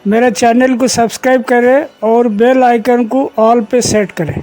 मेरे चैनल को सब्सक्राइब करें और बेल आइकन को ऑल पे सेट करें।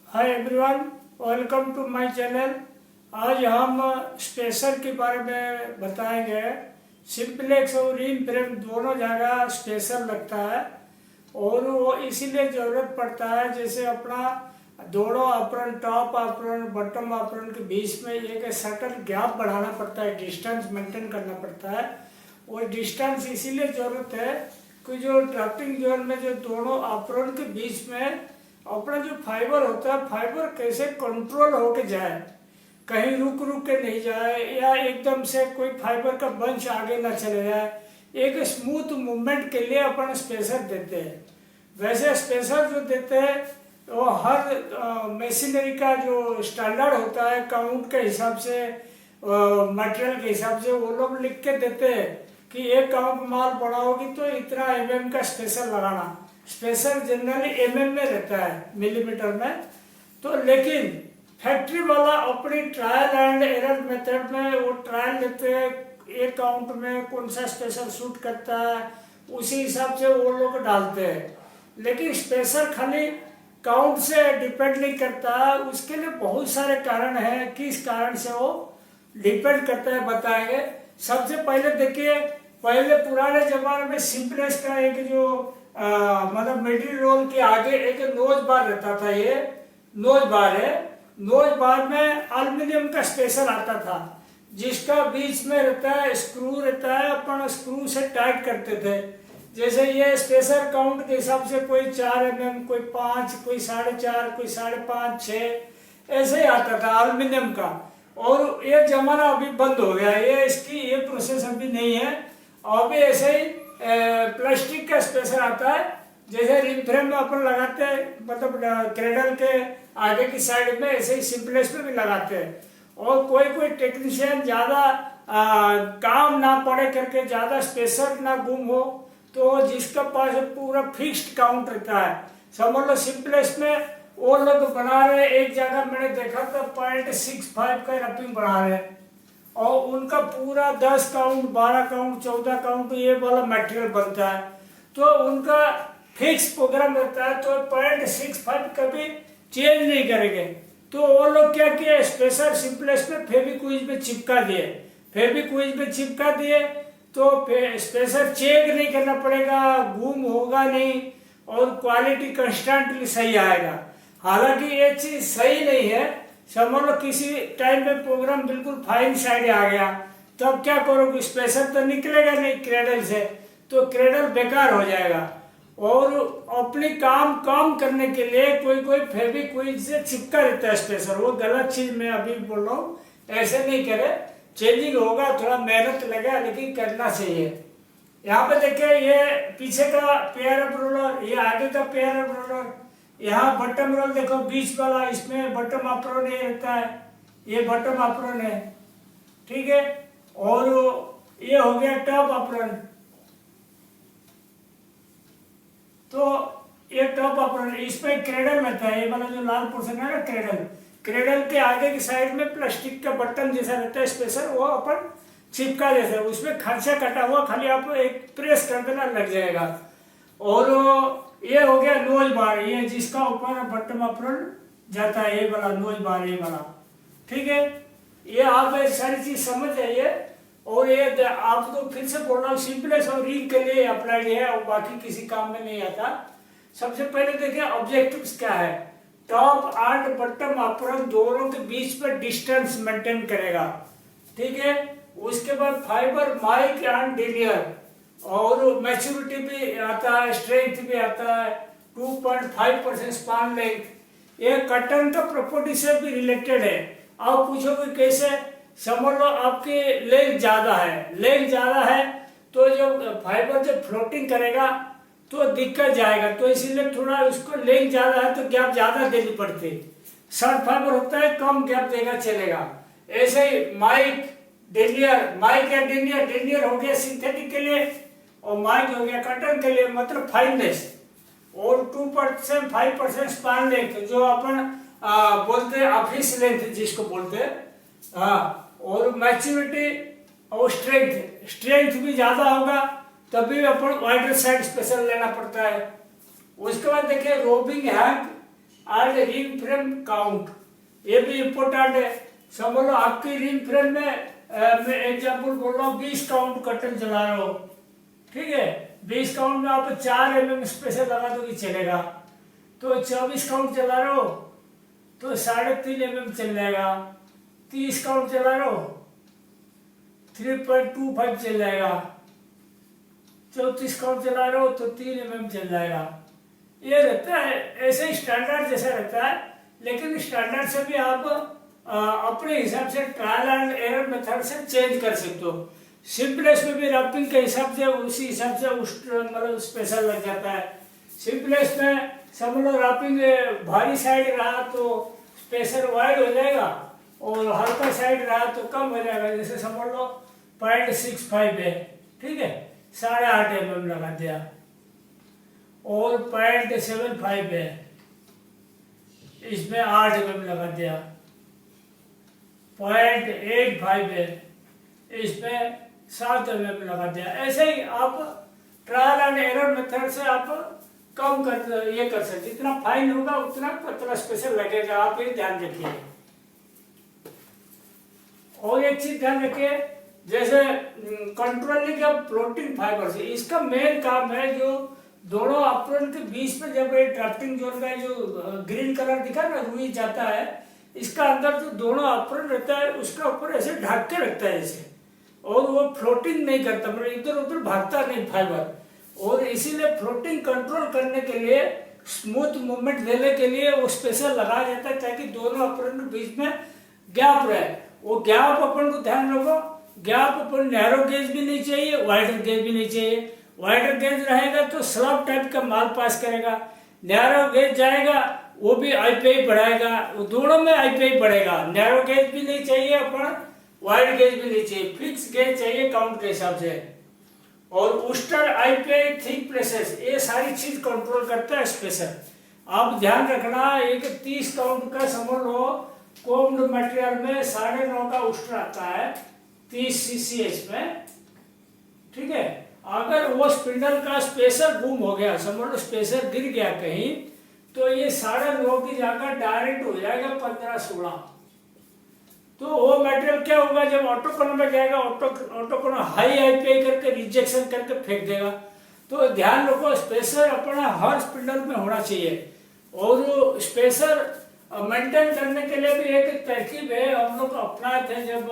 Hi everyone, welcome to my channel. आज हम स्पेसर के बारे में बताएंगे। सिंपलेक्स और इन फ्रेम दोनों जगह स्पेसर लगता है और वो इसीलिए ज़रूरत पड़ता है, जैसे अपना दोनों अपरण, टॉप अपरण, बॉटम अपरण के बीच में एक सर्टेन गैप बढ़ाना पड़ता है, डिस्टेंस मेंटेन करना पड़ता है। और डिस्टेंस इसीलिए ज़रूरत है कि जो ड्राफ्टिंग जोन में जो दोनों अपरण के बीच में अपना जो फाइबर होता है, फाइबर कैसे कंट्रोल होके जाए, कहीं रुक के नहीं जाए या एकदम से कोई फाइबर का बंच आगे ना चले जाए, एक स्मूथ मूवमेंट के लिए अपन स्पेसर देते हैं। वैसे स्पेसर जो देते हैं वो हर मशीनरी का जो स्टैंडर्ड होता है, काउंट के हिसाब से, मटेरियल के हिसाब से वो लोग लिख के देते हैं कि एक काउंट माल बढ़ाओगी तो इतना mm का स्पेसर लगाना। स्पेसर जनरली mm में रहता है, मिलीमीटर में। तो लेकिन फैक्ट्री वाला अपनी ट्रायल एंड एरर मेथड में वो ट्रायल लेते हैं, एक काउंट में कौन सा स्पेसर सूट करता है उसी हिसाब से वो लोग डालते हैं। लेकिन स्पेसर खाली काउंट से डिपेंड नहीं करता, उसके लिए बहुत सारे कारण हैं। किस कारण से वो डिपेंड करता है बताएंगे। सबसे पहले देखिए, पहले पुराने जमाने में सिंपलेक्स का एक जो मतलब मिडिल रोल के आगे एक नोज बार रहता था, ये नोज बार है। नोज बार में एल्युमिनियम का स्पेसर आता था जिसका बीच में रहता है स्क्रू रहता है, अपन स्क्रू से टाइट करते थे। जैसे ये स्पेसर काउंट के हिसाब से कोई 4 mm, कोई 5, कोई 4.5, कोई 5.5, 6 ऐसे ही आता था एल्युमिनियम का। और ये जमाना अभी बंद हो गया, ये प्रोसेस अभी नहीं है। अभी ऐसे ही प्लास्टिक का स्पेसर आता है, जैसे रिंग फ्रेम में अपन लगाते हैं, मतलब क्रेडल के आगे की साइड में, ऐसे ही सिंपलेक्स में भी लगाते हैं। और कोई टेक्नीशियन ज़्यादा काम ना पड़े करके, ज़्यादा स्पेसर ना गुम हो, तो जिसका पास पूरा फिक्स्ड काउंट रहता है, समझ लो सिंपलेक्स में वो लोग बना रहे, एक जगह मैंने देखा था 0.65 का रपिंग बना रहे और उनका पूरा 10 काउंट, 12 काउंट, 14 काउंट ये वाला मटेरियल बनता है। तो उनका फिक्स प्रोग्राम रहता है, तो 0.65 कभी चेंज नहीं करेंगे। तो वो लोग क्या किए, स्पेसर सिंपलेक्स में फेविक्विक में चिपका दिए। फेविक्विक में चिपका दिए तो स्पेसर चेक नहीं करना पड़ेगा, गुम होगा नहीं और क्वालिटी कंस्टेंटली सही आएगा। हालांकि ये चीज सही नहीं है। समझ लो किसी टाइम पे प्रोग्राम बिल्कुल फाइन साइड आ गया, तब क्या करोगे, स्पेसर तो निकलेगा नहीं क्रेडल से, तो क्रेडल बेकार हो जाएगा। और अपनी काम कम करने के लिए कोई फेविक्विक से चिपका रहता है स्पेसर, वो गलत चीज मैं अभी बोल रहा हूँ, ऐसे नहीं करे। चेंजिंग होगा, थोड़ा मेहनत लगेगा, लेकिन करना चाहिए। यहाँ पे देखिए, ये पीछे का पेयर अप रोलर, ये आगे का पेयर अप रोलर, यहाँ बटम रोल देखो बीच वाला, इसमें बटम अपरण ये रहता है, ये बटम अपरण है, ठीक है। और ये हो गया टॉप अपरण, तो ये टॉप अपरण, इसमें क्रेडल रहता है, ये वाला जो लाल पोर्शन है ना क्रेडल, क्रेडल के आगे की साइड में प्लास्टिक का बटन जैसा रहता है स्पेसर, वो अपन चिपका देते हैं। उसमें खर्चा कटा हुआ, खाली आप एक प्रेस कर देना लग जाएगा। और ये हो गया नोज बार, ये जिसका ऊपर बटन अपरण जाता है, ये वाला नोज बार, ये वाला, ठीक है। ये आप सारी चीज समझ जाइए। और ये आपको फिर से बोल रहा हूँ, सिंपलेक्स और रिंग के लिए अप्लाइड है और बाकी किसी काम में नहीं आता। सबसे पहले देखिए ऑब्जेक्टिव्स क्या है, टॉप एंड बटम अपरण दोनों के बीच में डिस्टेंस मेंटेन करेगा, ठीक है। उसके बाद फाइबर माइक एंड डिलियर, और मैच्योरिटी भी आता है, स्ट्रेंथ भी आता है, 2.5% स्पान लेंथ। ये कटन का प्रॉपर्टी से भी रिलेटेड है। आप पूछोगे कैसे, समझ लो आपकी लेंथ ज्यादा है, लेंथ ज्यादा है तो जो फाइबर जब फ्लोटिंग करेगा तो दिक्कत जाएगा, तो इसीलिए थोड़ा उसको लेंथ ज्यादा है तो गैप ज्यादा देनी पड़ती है। शॉर्ट फाइबर होता है, कम गैप देगा चलेगा। ऐसे ही माइक, डिलियर, माइक या डिलियर हो गया सिंथेटिक के लिए, और माइक हो गया कटन के लिए, मतलब फाइननेस। और 2.5% स्पान लेंथ, जो अपन बोलते हैं ऑफिस लेंथ जिसको बोलते हैं, हाँ। और मैच्योरिटी और स्ट्रेंथ भी ज्यादा होगा तभी अपन वाइडर साइड स्पेशल लेना पड़ता है। उसके बाद देखिए robin hang and ring frame count, ये भी इम्पोर्टेंट है। समझ लो आपकी रिंग फ्रेम में मैं एग्जाम्पल बोल रहा हूँ 20 काउंट कर्टन चला रहा हो, ठीक है, 20 काउंट में आप 4 mm स्पेशल लगा दो कि चलेगा। तो 24 काउंट चला रहे हो तो 3.5 mm चल जाएगा। 30 काउंट चला रहे हो 3.25 चल जाएगा। 34 काउंट चला रहे हो तो 3 mm चल जाएगा। ये रहता है, ऐसे ही स्टैंडर्ड जैसा रहता है, लेकिन स्टैंडर्ड से भी आप अपने हिसाब से ट्रायल एंड एरर मेथड से चेंज कर सकते हो। सिंपलेस में भी रैपिंग के हिसाब से उसी हिसाब से उस मतलब स्पेशल लग जाता है। सिंपलेस में समझ लो रैपिंग भारी साइड रहा तो स्पेशल वाइड हो जाएगा और हल्का साइड रहा तो कम हो जाएगा। जैसे समझ लो 0.65 है, ठीक है, 8.5 mm लगा दिया, और 0.75 है, इसमें 8 mm लगा दिया। 0.85 है, इसमें 7 mm लगा दिया। ऐसे ही आप ट्रायल एंड एरर मेथड से आप कम कर ये कर सकते, जितना फाइन होगा उतना पतला स्पेशल लगेगा, आप ये ध्यान रखिए। और एक चीज ध्यान रखिए, जैसे कंट्रोलिंग ऑफ फ्लोटिंग फाइबर से, इसका मेन काम है जो दोनों अप्रोन के बीच में जब ये ड्राफ्टिंग जोन का जो ग्रीन कलर दिखा ना रुई जाता है, इसका अंदर जो दोनों अप्रोन रहता है उसका ऊपर ऐसे ढक के रखता है ऐसे, और वो फ्लोटिंग नहीं करता, मतलब इधर उधर भागता नहीं फाइबर। और इसीलिए फ्लोटिंग कंट्रोल करने के लिए, स्मूथ मूवमेंट देने के लिए वो स्पेशल लगाया जाता है ताकि दोनों अप्रोन के बीच में गैप रहे। वो गैप अपन को ध्यान रखो, गैप अपन नैरो गेज भी नहीं चाहिए, वाइडर गेज भी नहीं चाहिए। वाइडर गेज रहेगा तो स्लब टाइप का माल पास करेगा, नैरो गेज जाएगा वो भी आईपीआई बढ़ाएगा, वो दोनों में आईपीआई बढ़ेगा। नैरो गेज भी नहीं चाहिए अपन, वाइड गेज भी नहीं चाहिए, फिक्स गेज चाहिए काउंट के हिसाब से। और उस्टर आईपीआई थिक प्रेसेस, ये सारी चीज कंट्रोल करता है स्पेशल। आप ध्यान रखना, एक 30 काउंट का समझ लो कोम्ड मटेरियल में 9.5 का उस्टर आता है 30 CCH में, ठीक है। अगर वो स्पिंडल का स्पेसर गुम हो गया, समझ लो स्पेसर गिर गया कहीं, तो ये 9.5 की जगह डायरेक्ट हो जाएगा 15-16। तो वो मटेरियल क्या होगा, जब ऑटोकोन में जाएगा, ऑटोकोन हाई आईपीआई करके रिजेक्शन करके फेंक देगा। तो ध्यान रखो स्पेसर अपना हर स्पिंडल में होना चाहिए। और स्पेसर मेंटेन करने के लिए भी एक तरकीब है, हम लोग अपनाए थे जब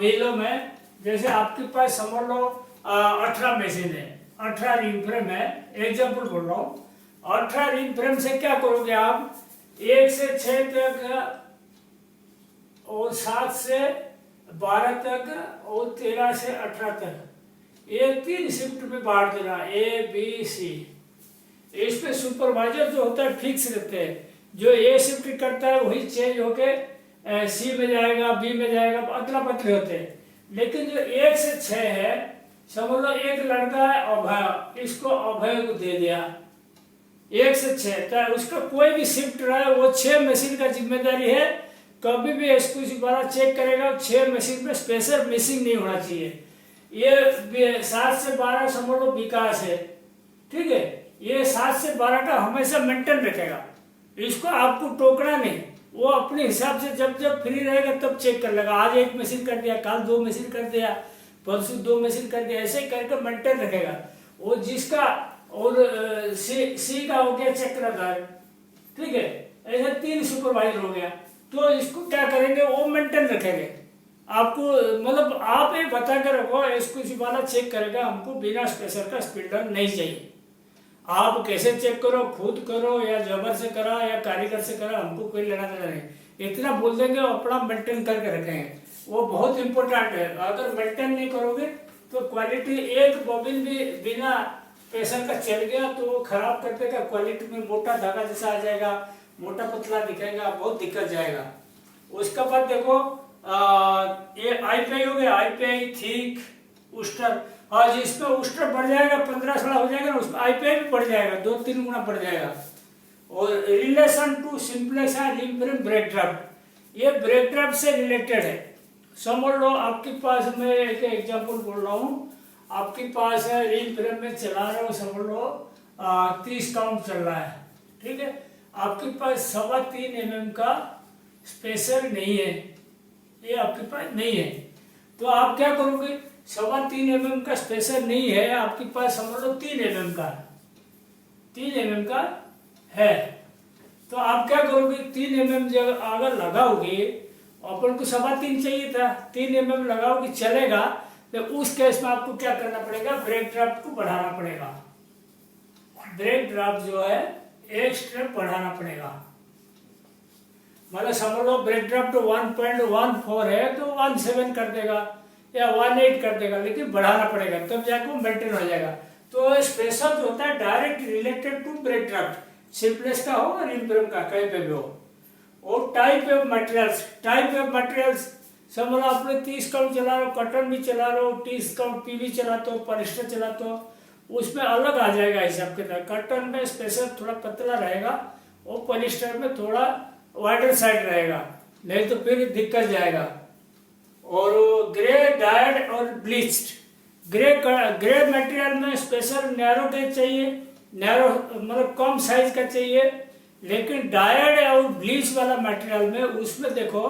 मिलों में। जैसे आपके पास समझ लो 18 मशीन है, 18 रिंग फ्रेम है, एग्जाम्पल बोल रहा हूँ। 18 रिंग फ्रेम से क्या करोगे आप, 1 से 6 तक और 7 से 12 तक और 13 से 18 तक, ये 3 शिफ्ट में बांट देना, ABC। इसमें सुपरवाइजर जो होता है फिक्स रहते हैं, जो A शिफ्ट करता है वही चेंज होके C में जाएगा, B में जाएगा, अदला बदली होते हैं। लेकिन जो 1 से 6 है, समझ लो एक लड़का है अभय, इसको अभय को दे दिया 1 से 6, तो उसका कोई भी शिफ्ट रहा है वो 6 मशीन का जिम्मेदारी है। कभी भी एक्सक्लूसिव वाला चेक करेगा 6 मशीन में स्पेशल मिसिंग नहीं होना चाहिए। ये 7 से 12 समझ लो विकास है, ठीक है, ये 7 से 12 का हमेशा मेंटेन रखेगा, इसको आपको टोकना नहीं। वो अपने हिसाब से जब जब फ्री रहेगा तब चेक कर लेगा, आज 1 मशीन कर दिया, कल 2 मशीन कर दिया, परसों 2 मशीन कर दिया, ऐसे ही करके मेंटेन रखेगा। वो जिसका और सी का हो गया चक्रधर, ठीक है, ऐसे 3 सुपरवाइजर हो गया। तो इसको क्या करेंगे, वो मेंटेन रखेंगे। आपको मतलब आप ये बता कर रखो, एक्सक्लूसिव वाला चेक करेगा, हमको बिना स्पेशल का स्पिंडल नहीं चाहिए। आप कैसे चेक करो, खुद करो या जबर से करा या कारीगर से करा, हमको कोई लेना देना नहीं। इतना बोल देंगे अपना मेंटेन करके रखेंगे, वो बहुत इंपॉर्टेंट है। अगर मेंटेन नहीं करोगे तो क्वालिटी, एक बॉबिन भी बिना प्रेशर का चल गया तो वो खराब कर देगा, क्वालिटी में मोटा धागा जैसा आ जाएगा, मोटा पतला दिखेगा, बहुत दिक्कत जाएगा। उसके बाद देखो ये आईपीआई हो गया, आईपीआई थिक उस्टर, और इसमें उस्टर बढ़ जाएगा 15-16 हो जाएगा ना, उसमें आईपीआई भी बढ़ जाएगा, 2-3 गुना बढ़ जाएगा। और relation to simplex and ring frame break draft, ये ब्रेक ड्राफ्ट से रिलेटेड है। समझ लो आपके पास मैं एक एग्जाम्पल बोल रहा हूँ, आपके पास है रील फ्रेम में चला रहे हो, समझ लो 30 काउंट चल रहा है, ठीक है। आपके पास 3.25 mm का स्पेसर नहीं है, ये आपके पास नहीं है, तो आप क्या करोगे, 3.25 mm का स्पेसर नहीं है आपके पास, समझ लो 3 mm का, 3 mm का है, तो आप क्या करोगे, 3 mm जब अगर लगाओगे, अपन को 3.25 चाहिए था, 3 mm लगाओगे चलेगा, तो उस केस में आपको क्या करना पड़ेगा, ब्रेक ड्राफ्ट को बढ़ाना पड़ेगा, ब्रेक ड्राफ्ट जो है एक स्टेप बढ़ाना पड़ेगा। मतलब समझ लो ब्रेक ड्राफ्ट 1.14 है तो 17 कर देगा या 18 कर देगा, लेकिन बढ़ाना पड़ेगा तब जाकर वो मेंटेन हो जाएगा। तो स्पेशल जो होता है direct related to break draft, simplex का हो और रिम का कहीं पे भी हो। और टाइप ऑफ मटेरियल्स समझ लो आपने 30 काउंट चला रहे हो, कॉटन भी चला रहे हो, 30 काउंट पीवी चलाते हो, पॉलिस्टर चलाते हो, उसमें अलग आ जाएगा हिसाब के साथ। कॉटन में स्पेशल थोड़ा पतला रहेगा और पॉलिस्टर में थोड़ा वाइडर साइड रहेगा, नहीं तो फिर दिक्कत जाएगा। और ग्रे डायड और ब्लीच्ड, ग्रे मटेरियल में स्पेशल नैरो गेज चाहिए, नैरो मतलब कम साइज का चाहिए, लेकिन डायड और ब्लीच वाला मटेरियल में उसमें देखो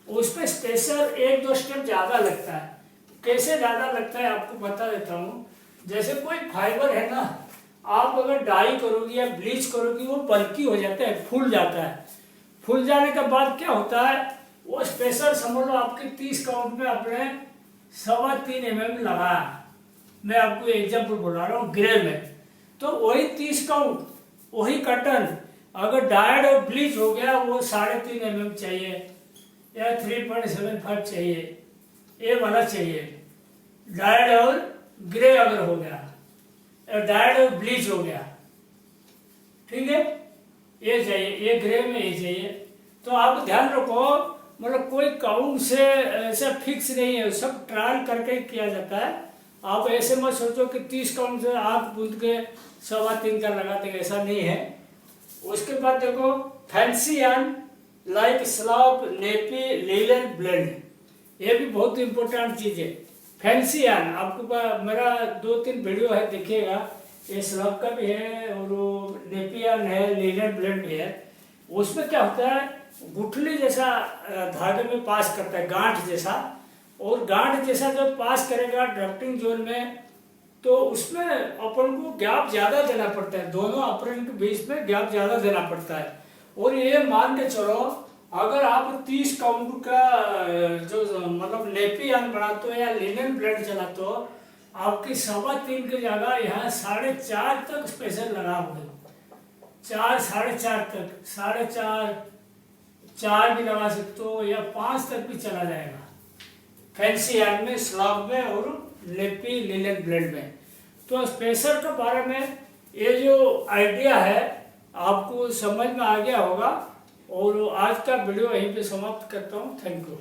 उसमें स्पेशल 1-2 स्टेप ज़्यादा लगता है। कैसे ज़्यादा लगता है आपको बता देता हूँ। जैसे कोई फाइबर है ना, आप अगर डाई करोगी या ब्लीच करोगी वो बल्की हो जाता है, फूल जाता है, फूल जाने के बाद क्या होता है, वो स्पेशल समझ लो आपके 30 काउंट में अपने 3.25 mm लगाया, मैं आपको एग्जाम्पल बोला रहा हूँ ग्रे में, तो वही 30 काउंट वही कटन अगर डायड और ब्लीच हो गया वो 3.5 mm चाहिए या 3.75 चाहिए, ये वाला चाहिए। डायड और ग्रे अगर हो गया, डायड और ब्लीच हो गया, ठीक है, ये चाहिए, ये ग्रे में ये चाहिए। तो आप ध्यान रखो, मतलब कोई काउंट से ऐसा फिक्स नहीं है, सब ट्रायल करके किया जाता है। आप ऐसे मत सोचो कि 30 काउंट से आप बूंद के 3.25 का लगा देंगे, ऐसा नहीं है। उसके बाद देखो fancy yarn like slope, nappy, linen blend, ये भी बहुत इंपॉर्टेंट चीज है। फैंसी यार्न आपको मेरा 2-3 वीडियो है, देखिएगा, ये स्लॉप का भी है और नेपी यार्न है, लिनन ब्लेंड भी है। उसमें क्या होता है, गुठली जैसा धागे में पास करता है, गांठ जैसा, और गांठ जैसा जब पास करेगा ड्राफ्टिंग जोन में, तो उसमें अपन को गैप ज्यादा देना पड़ता है, दोनों अपर के बीच में गैप ज्यादा देना पड़ता है। और ये मान के चलो अगर आप 30 काउंट का जो मतलब नेपी यार्न बनाते हो या लिनन ब्लेंड चलाते हो, आपकी 3.25 की जगह यहाँ 4.5 तक स्पेशल लगा हुआ, 4-4.5 तक, 4.5 4 भी लगा सकते हो या 5 तक भी चला जाएगा फैंसी यार्न में, स्लॉप में और नेपी लिनन ब्लेंड में। तो स्पेशल के बारे में ये जो आइडिया है आपको समझ में आ गया होगा, और आज का वीडियो यहीं पे समाप्त करता हूँ। Thank you.